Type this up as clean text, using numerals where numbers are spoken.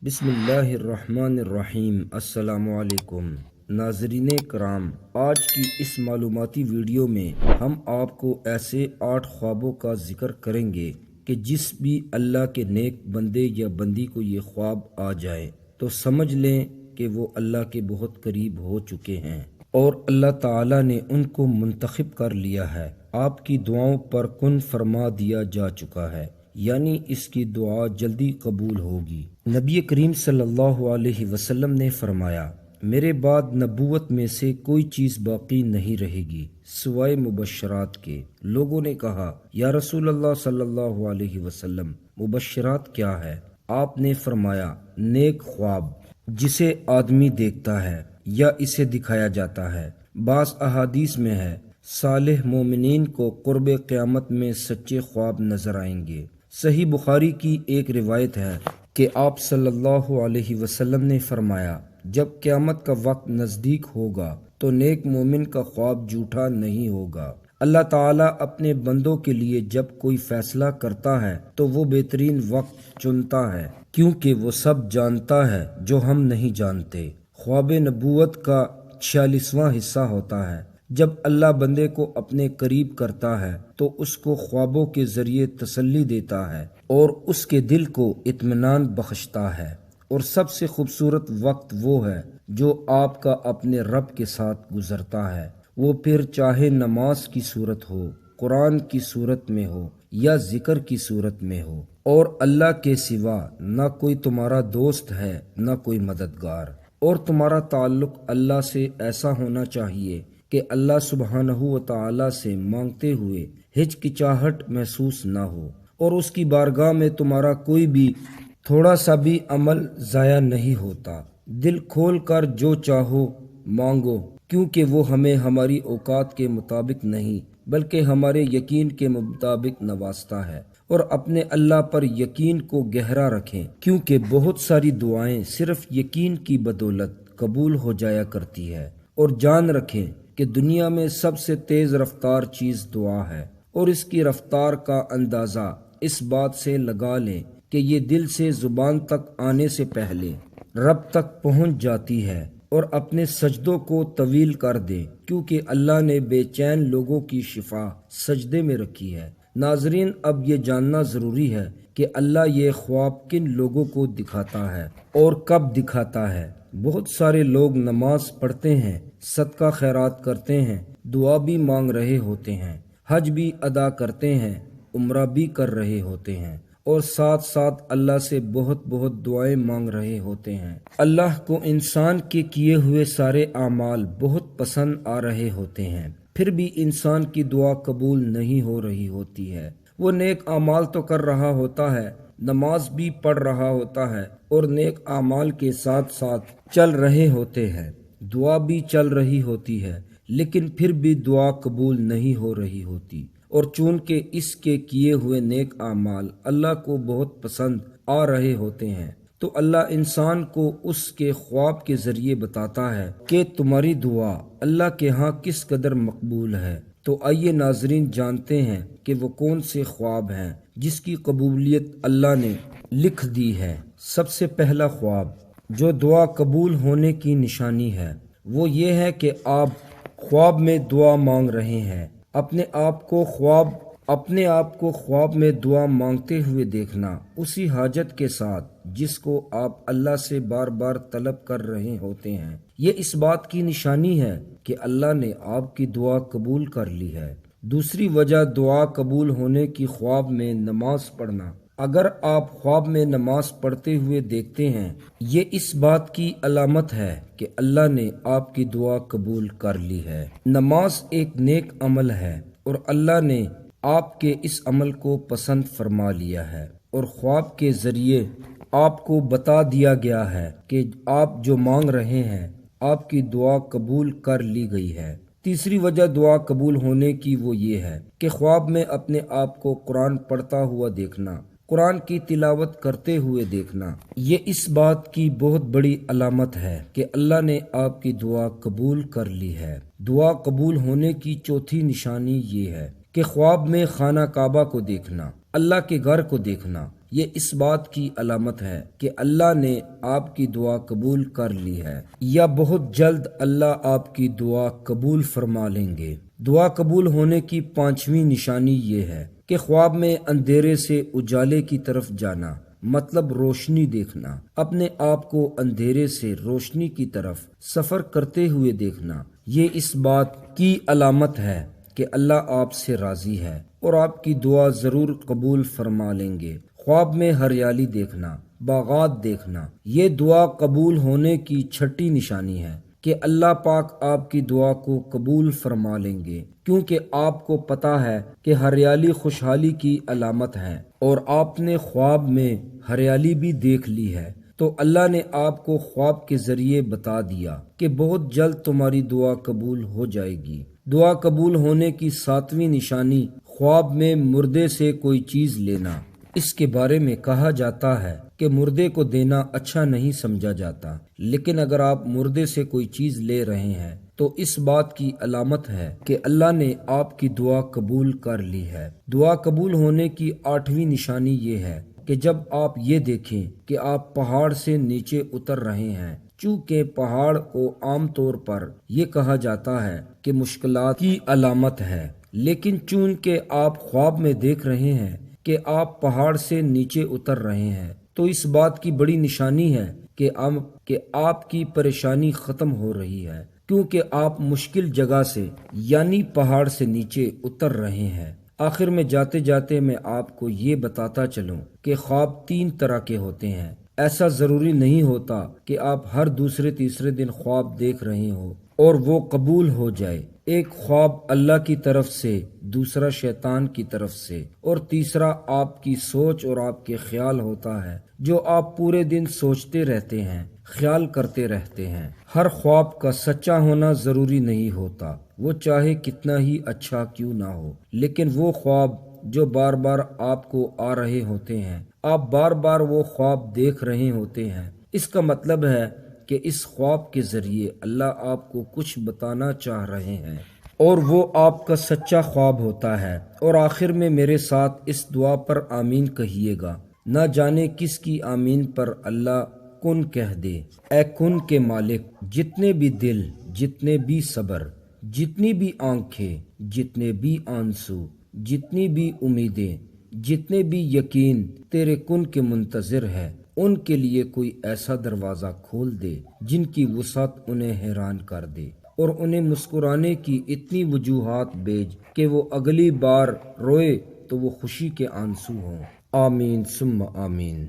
بسم اللہ الرحمن الرحیم۔ السلام علیکم ناظرین کرام، آج کی اس معلوماتی ویڈیو میں ہم آپ کو ایسے 8 خوابوں کا ذکر کریں گے کہ جس بھی اللہ کے نیک بندے یا بندی کو یہ خواب آ جائے تو سمجھ لیں کہ وہ اللہ کے بہت قریب ہو چکے ہیں اور اللہ تعالیٰ نے ان کو منتخب کر لیا ہے، آپ کی دعاؤں پر کن فرما دیا جا چکا ہے، یعنی اس کی دعا جلدی قبول ہوگی۔ نبی کریم صلی اللہ علیہ وسلم نے فرمایا، میرے بعد نبوت میں سے کوئی چیز باقی نہیں رہے گی سوائے مبشرات کے۔ لوگوں نے کہا، یا رسول اللہ صلی اللہ علیہ وسلم، مبشرات کیا ہے؟ آپ نے فرمایا، نیک خواب جسے آدمی دیکھتا ہے یا اسے دکھایا جاتا ہے۔ بعض احادیث میں ہے، صالح مومنین کو قرب قیامت میں سچے خواب نظر آئیں گے۔ صحیح بخاری کی ایک روایت ہے کہ آپ صلی اللہ علیہ وسلم نے فرمایا، جب قیامت کا وقت نزدیک ہوگا تو نیک مومن کا خواب جھوٹا نہیں ہوگا۔ اللہ تعالیٰ اپنے بندوں کے لیے جب کوئی فیصلہ کرتا ہے تو وہ بہترین وقت چنتا ہے، کیونکہ وہ سب جانتا ہے جو ہم نہیں جانتے۔ خواب نبوت کا 46واں حصہ ہوتا ہے۔ جب اللہ بندے کو اپنے قریب کرتا ہے تو اس کو خوابوں کے ذریعے تسلی دیتا ہے اور اس کے دل کو اطمینان بخشتا ہے۔ اور سب سے خوبصورت وقت وہ ہے جو آپ کا اپنے رب کے ساتھ گزرتا ہے، وہ پھر چاہے نماز کی صورت ہو، قرآن کی صورت میں ہو یا ذکر کی صورت میں ہو، اور اللہ کے سوا نہ کوئی تمہارا دوست ہے نہ کوئی مددگار، اور تمہارا تعلق اللہ سے ایسا ہونا چاہیے کہ اللہ سبحانہ و تعالی سے مانگتے ہوئے ہچکچاہٹ محسوس نہ ہو، اور اس کی بارگاہ میں تمہارا کوئی بھی تھوڑا سا بھی عمل ضائع نہیں ہوتا۔ دل کھول کر جو چاہو مانگو، کیونکہ وہ ہمیں ہماری اوقات کے مطابق نہیں بلکہ ہمارے یقین کے مطابق نوازتا ہے۔ اور اپنے اللہ پر یقین کو گہرا رکھیں، کیونکہ بہت ساری دعائیں صرف یقین کی بدولت قبول ہو جایا کرتی ہے۔ اور جان رکھیں کہ دنیا میں سب سے تیز رفتار چیز دعا ہے، اور اس کی رفتار کا اندازہ اس بات سے لگا لیں کہ یہ دل سے زبان تک آنے سے پہلے رب تک پہنچ جاتی ہے۔ اور اپنے سجدوں کو طویل کر دیں، کیونکہ اللہ نے بے چین لوگوں کی شفا سجدے میں رکھی ہے۔ ناظرین، اب یہ جاننا ضروری ہے کہ اللہ یہ خواب کن لوگوں کو دکھاتا ہے اور کب دکھاتا ہے۔ بہت سارے لوگ نماز پڑھتے ہیں، صدقہ خیرات کرتے ہیں، دعا بھی مانگ رہے ہوتے ہیں، حج بھی ادا کرتے ہیں، عمرہ بھی کر رہے ہوتے ہیں، اور ساتھ ساتھ اللہ سے بہت بہت دعائیں مانگ رہے ہوتے ہیں۔ اللہ کو انسان کے کیے ہوئے سارے اعمال بہت پسند آ رہے ہوتے ہیں، پھر بھی انسان کی دعا قبول نہیں ہو رہی ہوتی ہے۔ وہ نیک اعمال تو کر رہا ہوتا ہے، نماز بھی پڑھ رہا ہوتا ہے، اور نیک اعمال کے ساتھ ساتھ چل رہے ہوتے ہیں، دعا بھی چل رہی ہوتی ہے، لیکن پھر بھی دعا قبول نہیں ہو رہی ہوتی۔ اور چونکہ اس کے کیے ہوئے نیک اعمال اللہ کو بہت پسند آ رہے ہوتے ہیں، تو اللہ انسان کو اس کے خواب کے ذریعے بتاتا ہے کہ تمہاری دعا اللہ کے ہاں کس قدر مقبول ہے۔ تو آئیے ناظرین جانتے ہیں کہ وہ کون سے خواب ہیں جس کی قبولیت اللہ نے لکھ دی ہے۔ سب سے پہلا خواب جو دعا قبول ہونے کی نشانی ہے وہ یہ ہے کہ آپ خواب میں دعا مانگ رہے ہیں۔ اپنے آپ کو خواب میں دعا مانگتے ہوئے دیکھنا، اسی حاجت کے ساتھ جس کو آپ اللہ سے بار بار طلب کر رہے ہوتے ہیں، یہ اس بات کی نشانی ہے کہ اللہ نے آپ کی دعا قبول کر لی ہے۔ دوسری وجہ دعا قبول ہونے کی خواب میں نماز پڑھنا۔ اگر آپ خواب میں نماز پڑھتے ہوئے دیکھتے ہیں، یہ اس بات کی علامت ہے کہ اللہ نے آپ کی دعا قبول کر لی ہے۔ نماز ایک نیک عمل ہے اور اللہ نے آپ کے اس عمل کو پسند فرما لیا ہے، اور خواب کے ذریعے آپ کو بتا دیا گیا ہے کہ آپ جو مانگ رہے ہیں آپ کی دعا قبول کر لی گئی ہے۔ تیسری وجہ دعا قبول ہونے کی وہ یہ ہے کہ خواب میں اپنے آپ کو قرآن پڑھتا ہوا دیکھنا، قرآن کی تلاوت کرتے ہوئے دیکھنا، یہ اس بات کی بہت بڑی علامت ہے کہ اللہ نے آپ کی دعا قبول کر لی ہے۔ دعا قبول ہونے کی چوتھی نشانی یہ ہے کہ خواب میں خانہ کعبہ کو دیکھنا۔ اللہ کے گھر کو دیکھنا یہ اس بات کی علامت ہے کہ اللہ نے آپ کی دعا قبول کر لی ہے یا بہت جلد اللہ آپ کی دعا قبول فرما لیں گے۔ دعا قبول ہونے کی پانچویں نشانی یہ ہے کہ خواب میں اندھیرے سے اجالے کی طرف جانا، مطلب روشنی دیکھنا، اپنے آپ کو اندھیرے سے روشنی کی طرف سفر کرتے ہوئے دیکھنا، یہ اس بات کی علامت ہے کہ اللہ آپ سے راضی ہے اور آپ کی دعا ضرور قبول فرما لیں گے۔ خواب میں ہریالی دیکھنا، باغات دیکھنا، یہ دعا قبول ہونے کی چھٹی نشانی ہے کہ اللہ پاک آپ کی دعا کو قبول فرما لیں گے، کیونکہ آپ کو پتہ ہے کہ ہریالی خوشحالی کی علامت ہے اور آپ نے خواب میں ہریالی بھی دیکھ لی ہے، تو اللہ نے آپ کو خواب کے ذریعے بتا دیا کہ بہت جلد تمہاری دعا قبول ہو جائے گی۔ دعا قبول ہونے کی ساتویں نشانی خواب میں مردے سے کوئی چیز لینا۔ اس کے بارے میں کہا جاتا ہے کہ مردے کو دینا اچھا نہیں سمجھا جاتا، لیکن اگر آپ مردے سے کوئی چیز لے رہے ہیں تو اس بات کی علامت ہے کہ اللہ نے آپ کی دعا قبول کر لی ہے۔ دعا قبول ہونے کی آٹھویں نشانی یہ ہے کہ جب آپ یہ دیکھیں کہ آپ پہاڑ سے نیچے اتر رہے ہیں، چونکہ پہاڑ کو عام طور پر یہ کہا جاتا ہے کہ مشکلات کی علامت ہے، لیکن چونکہ آپ خواب میں دیکھ رہے ہیں کہ آپ پہاڑ سے نیچے اتر رہے ہیں تو اس بات کی بڑی نشانی ہے کہ آپ کی پریشانی ختم ہو رہی ہے، کیونکہ آپ مشکل جگہ سے یعنی پہاڑ سے نیچے اتر رہے ہیں۔ آخر میں جاتے جاتے میں آپ کو یہ بتاتا چلوں کہ خواب تین طرح کے ہوتے ہیں۔ ایسا ضروری نہیں ہوتا کہ آپ ہر دوسرے تیسرے دن خواب دیکھ رہے ہو اور وہ قبول ہو جائے۔ ایک خواب اللہ کی طرف سے، دوسرا شیطان کی طرف سے اور تیسرا آپ کی سوچ اور آپ کے خیال ہوتا ہے جو آپ پورے دن سوچتے رہتے ہیں، خیال کرتے رہتے ہیں۔ ہر خواب کا سچا ہونا ضروری نہیں ہوتا، وہ چاہے کتنا ہی اچھا کیوں نہ ہو، لیکن وہ خواب جو بار بار آپ کو آ رہے ہوتے ہیں، آپ بار بار وہ خواب دیکھ رہے ہوتے ہیں، اس کا مطلب ہے کہ اس خواب کے ذریعے اللہ آپ کو کچھ بتانا چاہ رہے ہیں اور وہ آپ کا سچا خواب ہوتا ہے۔ اور آخر میں میرے ساتھ اس دعا پر آمین کہیے گا۔ نہ جانے کس کی آمین پر اللہ کن کہہ دے۔ اے کن کے مالک، جتنے بھی دل، جتنے بھی صبر، جتنی بھی آنکھیں، جتنے بھی آنسو، جتنی بھی امیدیں، جتنے بھی یقین تیرے کن کے منتظر ہے، ان کے لیے کوئی ایسا دروازہ کھول دے جن کی وسعت انہیں حیران کر دے اور انہیں مسکرانے کی اتنی وجوہات بھیج کہ وہ اگلی بار روئے تو وہ خوشی کے آنسو ہوں۔ آمین ثم آمین۔